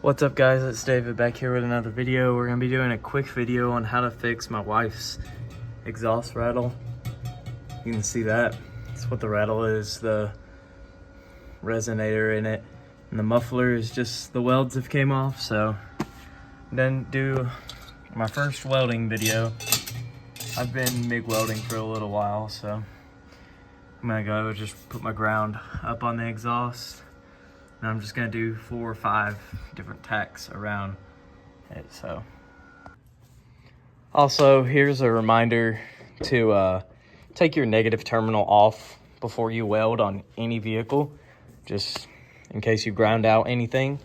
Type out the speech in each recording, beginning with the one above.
What's up guys, it's David back here with another video. We're gonna be doing a quick video on how to fix my wife's exhaust rattle. You can see that. That's what the rattle is, the resonator in it. And the muffler is just the welds have came off, so then do my first welding video. I've been MIG welding for a little while, so I'm gonna go just put my ground up on the exhaust. And I'm just gonna do 4 or 5 different tacks around it. So also, here's a reminder to take your negative terminal off before you weld on any vehicle, just in case you ground out anything.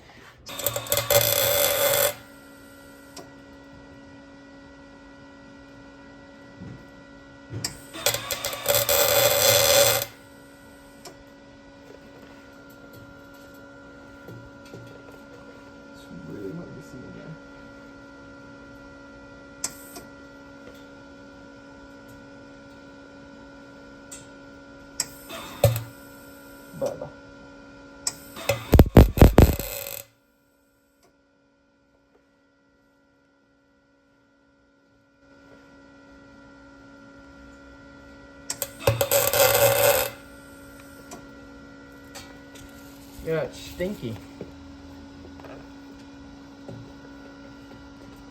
Really hard to see in there. Bubba. Yeah, it's stinky.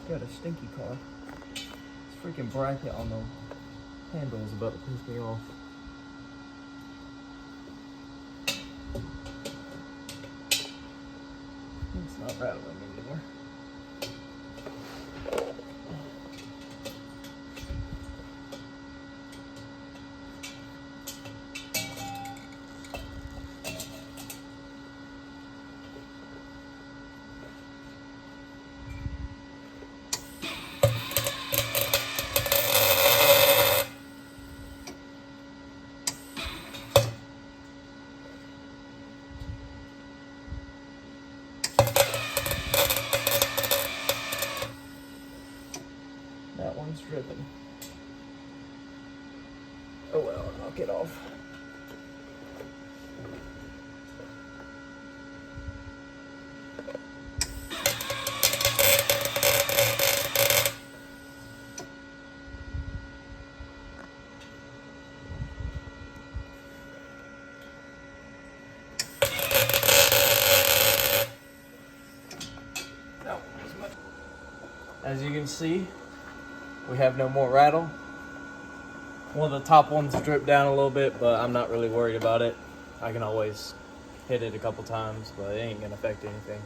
Got a stinky car. This freaking bracket on the handle is about to piss me off. It's not rattling anymore. That one's dripping. Oh well, knock it off. That one was much. As you can see, we have no more rattle. One of the top ones dripped down a little bit, but I'm not really worried about it. I can always hit it a couple times, but it ain't gonna affect anything.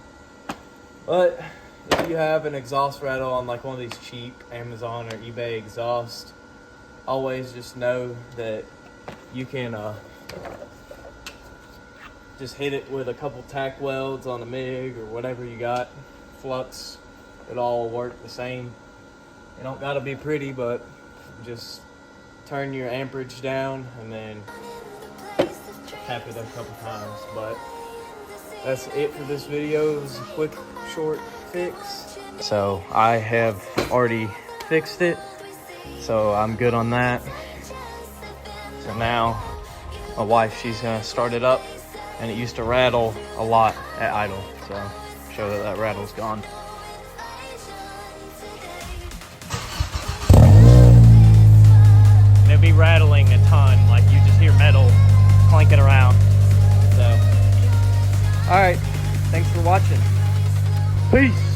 But if you have an exhaust rattle on like one of these cheap Amazon or eBay exhaust, always just know that you can just hit it with a couple tack welds on the MIG or whatever you got, flux. It all work the same. It don't gotta be pretty, but just turn your amperage down and then tap it a couple times. But that's it for this video. It was a quick, short fix. So I have already fixed it, so I'm good on that. So now my wife, she's gonna start it up, and it used to rattle a lot at idle, so show that that rattle's gone. It'll be rattling a ton, like you just hear metal clanking around. So, all right, thanks for watching. Peace.